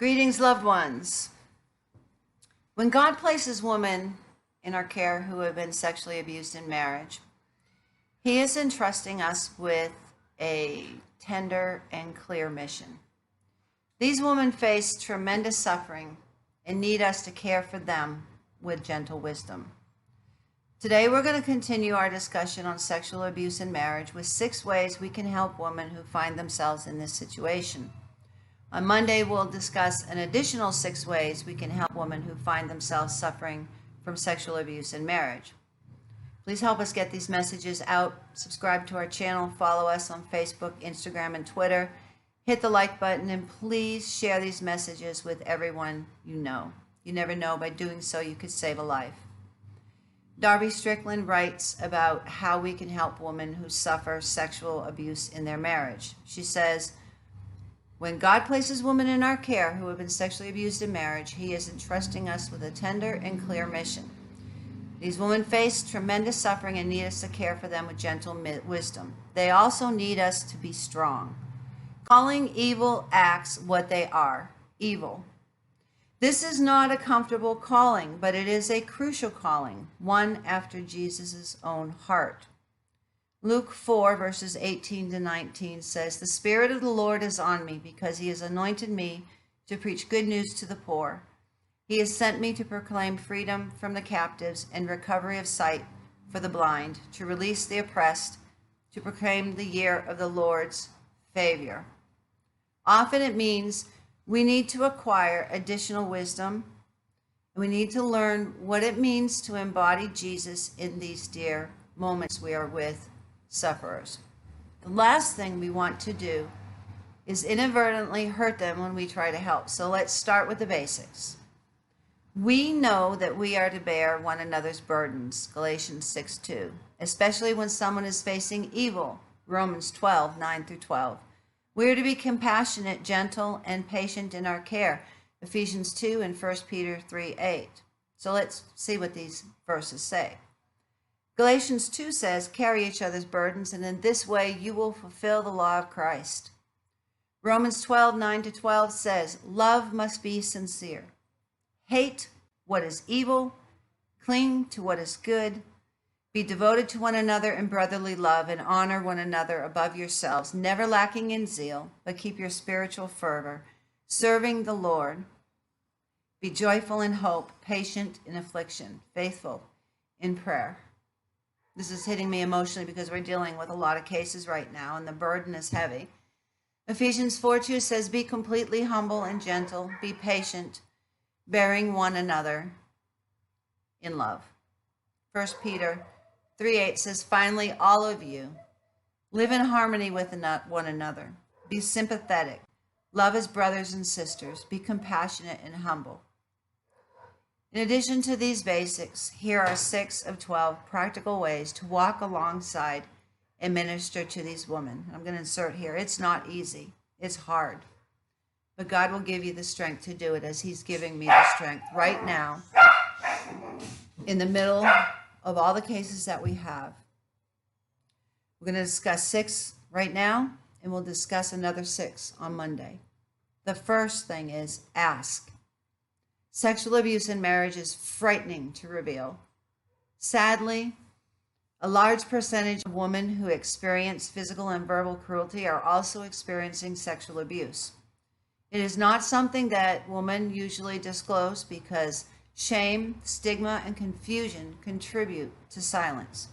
Greetings, loved ones. When God places women in our care who have been sexually abused in marriage, He is entrusting us with a tender and clear mission. These women face tremendous suffering and need us to care for them with gentle wisdom. Today, we're going to continue our discussion on sexual abuse in marriage with 6 ways we can help women who find themselves in this situation. On Monday, we'll discuss an additional 6 ways we can help women who find themselves suffering from sexual abuse in marriage. Please help us get these messages out. Subscribe to our channel, follow us on Facebook, Instagram, and Twitter. Hit the like button, and please share these messages with everyone you know. You never know, by doing so, you could save a life. Darby Strickland writes about how we can help women who suffer sexual abuse in their marriage. She says, when God places women in our care who have been sexually abused in marriage, He is entrusting us with a tender and clear mission. These women face tremendous suffering and need us to care for them with gentle wisdom. They also need us to be strong, calling evil acts what they are, evil. This is not a comfortable calling, but it is a crucial calling, one after Jesus' own heart. Luke 4, verses 18 to 19 says, "The Spirit of the Lord is on me, because He has anointed me to preach good news to the poor. He has sent me to proclaim freedom from the captives and recovery of sight for the blind, to release the oppressed, to proclaim the year of the Lord's favor." Often it means we need to acquire additional wisdom, and we need to learn what it means to embody Jesus in these dear moments we are with sufferers. The last thing we want to do is inadvertently hurt them when we try to help. So let's start with the basics. We know that we are to bear one another's burdens, Galatians 6:2, especially when someone is facing evil, Romans 12:9 through 12. We are to be compassionate, gentle, and patient in our care, Ephesians 2 and 1 Peter 3:8. So let's see what these verses say. Galatians 2 says, "Carry each other's burdens, and in this way you will fulfill the law of Christ." Romans 12:9 to 12 says, "Love must be sincere. Hate what is evil, cling to what is good, be devoted to one another in brotherly love, and honor one another above yourselves, never lacking in zeal, but keep your spiritual fervor, serving the Lord. Be joyful in hope, patient in affliction, faithful in prayer." This is hitting me emotionally because we're dealing with a lot of cases right now, and the burden is heavy. Ephesians 4:2 says, "Be completely humble and gentle, be patient, bearing one another in love." 1 Peter 3:8 says, "Finally, all of you, live in harmony with one another. Be sympathetic. Love as brothers and sisters. Be compassionate and humble." In addition to these basics, here are 6 of 12 practical ways to walk alongside and minister to these women. I'm going to insert here, it's not easy. It's hard. But God will give you the strength to do it, as He's giving me the strength right now in the middle of all the cases that we have. We're going to discuss 6 right now, and we'll discuss another 6 on Monday. The first thing is ask. Sexual abuse in marriage is frightening to reveal. Sadly, a large percentage of women who experience physical and verbal cruelty are also experiencing sexual abuse. It is not something that women usually disclose because shame, stigma, and confusion contribute to silence.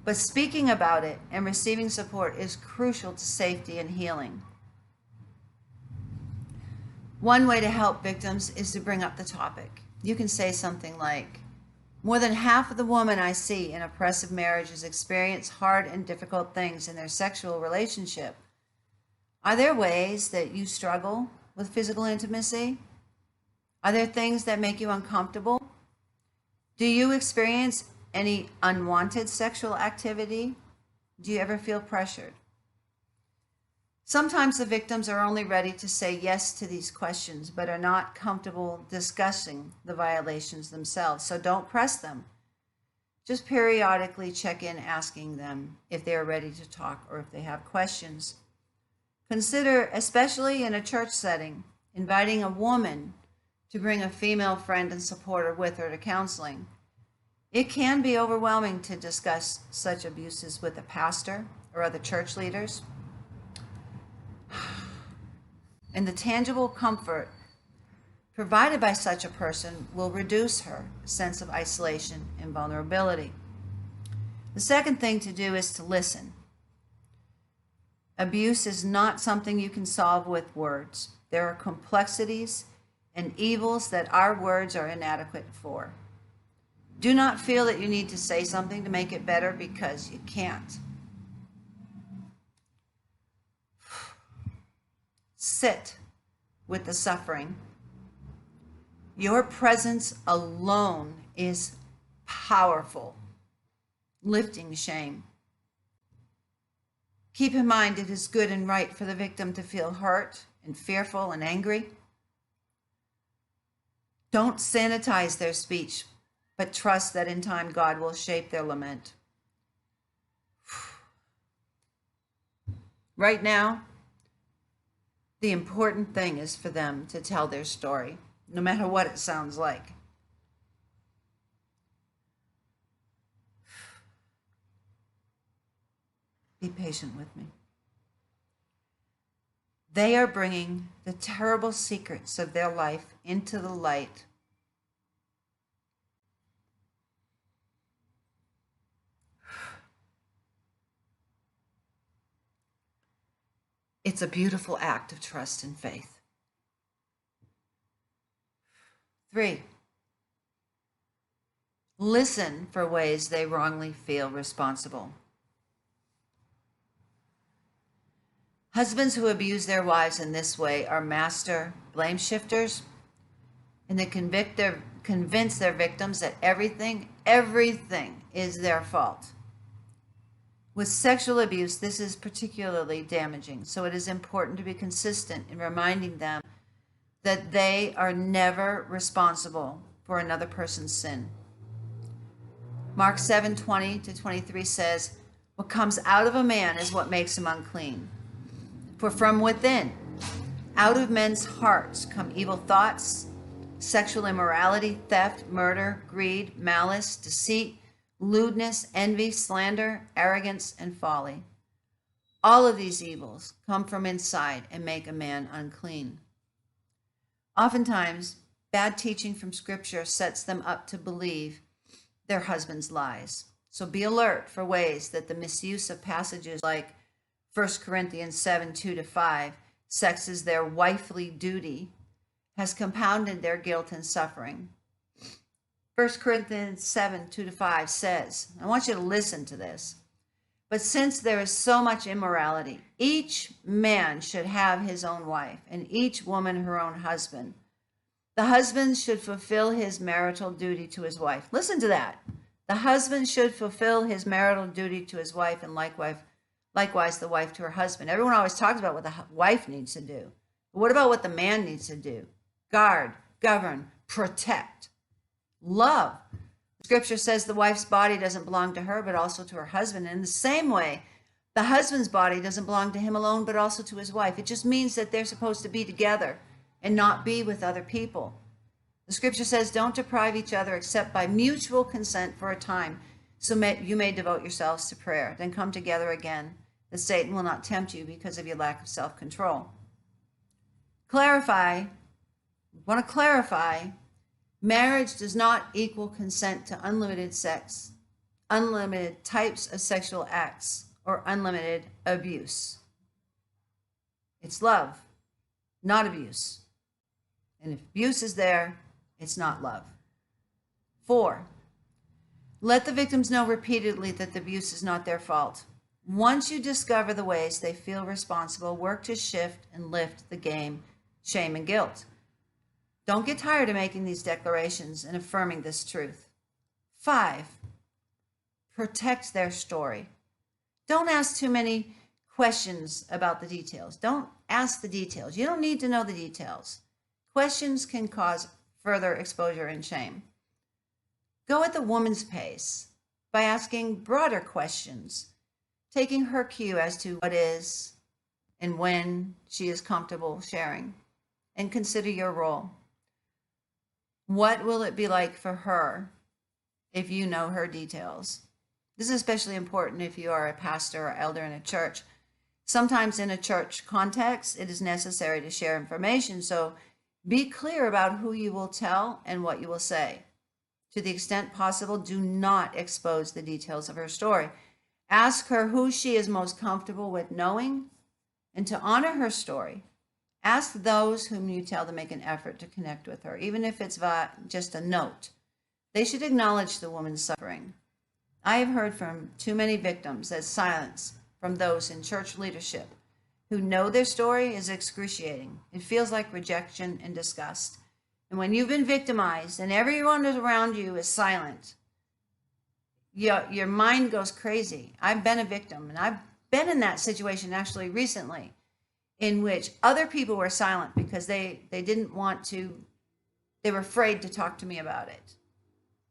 But speaking about it and receiving support is crucial to safety and healing. One way to help victims is to bring up the topic. You can say something like, "More than half of the women I see in oppressive marriages experience hard and difficult things in their sexual relationship. Are there ways that you struggle with physical intimacy? Are there things that make you uncomfortable? Do you experience any unwanted sexual activity? Do you ever feel pressured?" Sometimes the victims are only ready to say yes to these questions, but are not comfortable discussing the violations themselves. So don't press them. Just periodically check in, asking them if they are ready to talk or if they have questions. Consider, especially in a church setting, inviting a woman to bring a female friend and supporter with her to counseling. It can be overwhelming to discuss such abuses with a pastor or other church leaders. And the tangible comfort provided by such a person will reduce her sense of isolation and vulnerability. The second thing to do is to listen. Abuse is not something you can solve with words. There are complexities and evils that our words are inadequate for. Do not feel that you need to say something to make it better, because you can't. Sit with the suffering. Your presence alone is powerful, lifting shame. Keep in mind it is good and right for the victim to feel hurt and fearful and angry. Don't sanitize their speech, but trust that in time God will shape their lament. Right now, the important thing is for them to tell their story, no matter what it sounds like. Be patient with me. They are bringing the terrible secrets of their life into the light. It's a beautiful act of trust and faith. 3, listen for ways they wrongly feel responsible. Husbands who abuse their wives in this way are master blame shifters, and they convince their victims that everything is their fault. With sexual abuse, this is particularly damaging, so it is important to be consistent in reminding them that they are never responsible for another person's sin. Mark 7:20-23 says, "What comes out of a man is what makes him unclean. For from within, out of men's hearts come evil thoughts, sexual immorality, theft, murder, greed, malice, deceit, lewdness, envy, slander, arrogance, and folly. All of these evils come from inside and make a man unclean." Oftentimes, bad teaching from Scripture sets them up to believe their husband's lies. So be alert for ways that the misuse of passages like 1 Corinthians 7:2-5, sex is their wifely duty, has compounded their guilt and suffering. 1 Corinthians 7:2-5 says, I want you to listen to this, "But since there is so much immorality, each man should have his own wife, and each woman her own husband. The husband should fulfill his marital duty to his wife." Listen to that. The husband should fulfill his marital duty to his wife, and likewise the wife to her husband. Everyone always talks about what the wife needs to do. But what about what the man needs to do? Guard, govern, protect, love. Scripture says the wife's body doesn't belong to her, but also to her husband. And in the same way, the husband's body doesn't belong to him alone, but also to his wife. It just means that they're supposed to be together and not be with other people. The scripture says, "Don't deprive each other except by mutual consent for a time, so you may devote yourselves to prayer. Then come together again, that Satan will not tempt you because of your lack of self-control." Want to clarify, marriage does not equal consent to unlimited sex, unlimited types of sexual acts, or unlimited abuse. It's love, not abuse. And if abuse is there, it's not love. 4, let the victims know repeatedly that the abuse is not their fault. Once you discover the ways they feel responsible, work to shift and lift the shame and guilt. Don't get tired of making these declarations and affirming this truth. 5, protect their story. Don't ask too many questions about the details. Don't ask the details. You don't need to know the details. Questions can cause further exposure and shame. Go at the woman's pace by asking broader questions, taking her cue as to what is and when she is comfortable sharing, and consider your role. What will it be like for her if you know her details? This is especially important if you are a pastor or elder in a church. Sometimes in a church context, it is necessary to share information. So be clear about who you will tell and what you will say. To the extent possible, do not expose the details of her story. Ask her who she is most comfortable with knowing, and to honor her story, ask those whom you tell to make an effort to connect with her, even if it's via just a note. They should acknowledge the woman's suffering. I have heard from too many victims that silence from those in church leadership who know their story is excruciating. It feels like rejection and disgust. And when you've been victimized and everyone around you is silent, your mind goes crazy. I've been a victim, and I've been in that situation actually recently, in which other people were silent because they didn't want to, they were afraid to talk to me about it.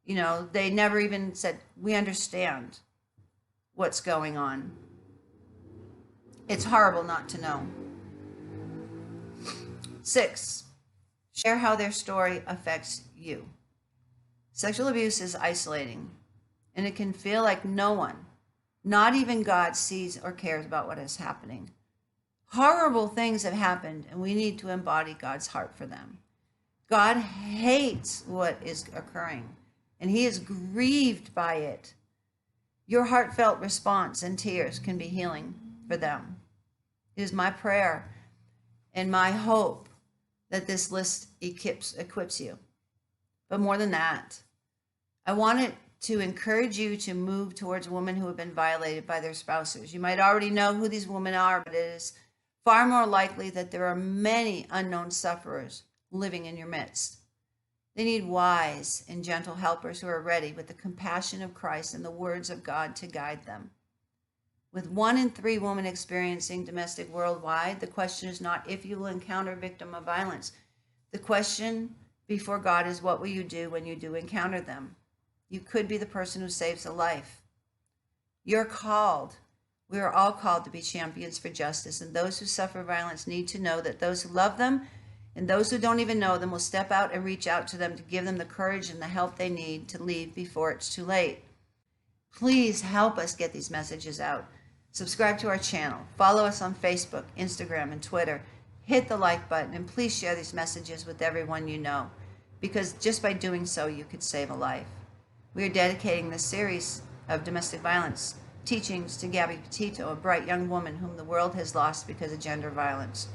You know, they never even said, we understand what's going on. It's horrible not to know. 6, share how their story affects you. Sexual abuse is isolating, and it can feel like no one, not even God, sees or cares about what is happening. Horrible things have happened, and we need to embody God's heart for them. God hates what is occurring, and he is grieved by it. Your heartfelt response and tears can be healing for them. It is my prayer and my hope that this list equips you. But more than that, I wanted to encourage you to move towards women who have been violated by their spouses. You might already know who these women are, but it is far more likely that there are many unknown sufferers living in your midst. They need wise and gentle helpers who are ready with the compassion of Christ and the words of God to guide them. With 1 in 3 women experiencing domestic worldwide, the question is not if you will encounter a victim of violence. The question before God is, what will you do when you do encounter them? You could be the person who saves a life. You're called. We are all called to be champions for justice, and those who suffer violence need to know that those who love them and those who don't even know them will step out and reach out to them to give them the courage and the help they need to leave before it's too late. Please help us get these messages out. Subscribe to our channel. Follow us on Facebook, Instagram, and Twitter. Hit the like button, and please share these messages with everyone you know, because just by doing so, you could save a life. We are dedicating this series of domestic violence teachings to Gabby Petito, a bright young woman whom the world has lost because of gender violence.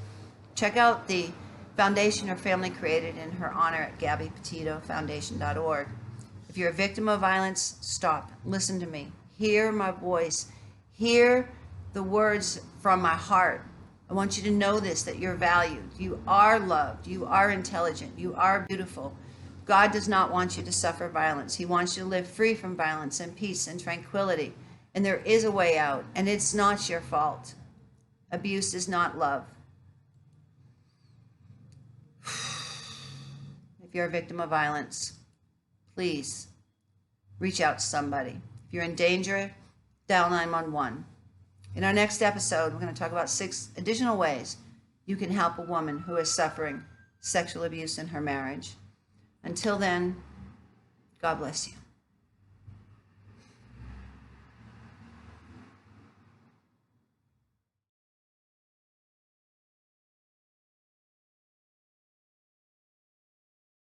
Check out the foundation her family created in her honor at GabbyPetitoFoundation.org. If you're a victim of violence, stop. Listen to me. Hear my voice. Hear the words from my heart. I want you to know this, that you're valued. You are loved. You are intelligent. You are beautiful. God does not want you to suffer violence. He wants you to live free from violence and peace and tranquility. And there is a way out, and it's not your fault. Abuse is not love. If you're a victim of violence, please reach out to somebody. If you're in danger, dial 911. In our next episode, we're going to talk about 6 additional ways you can help a woman who is suffering sexual abuse in her marriage. Until then, God bless you.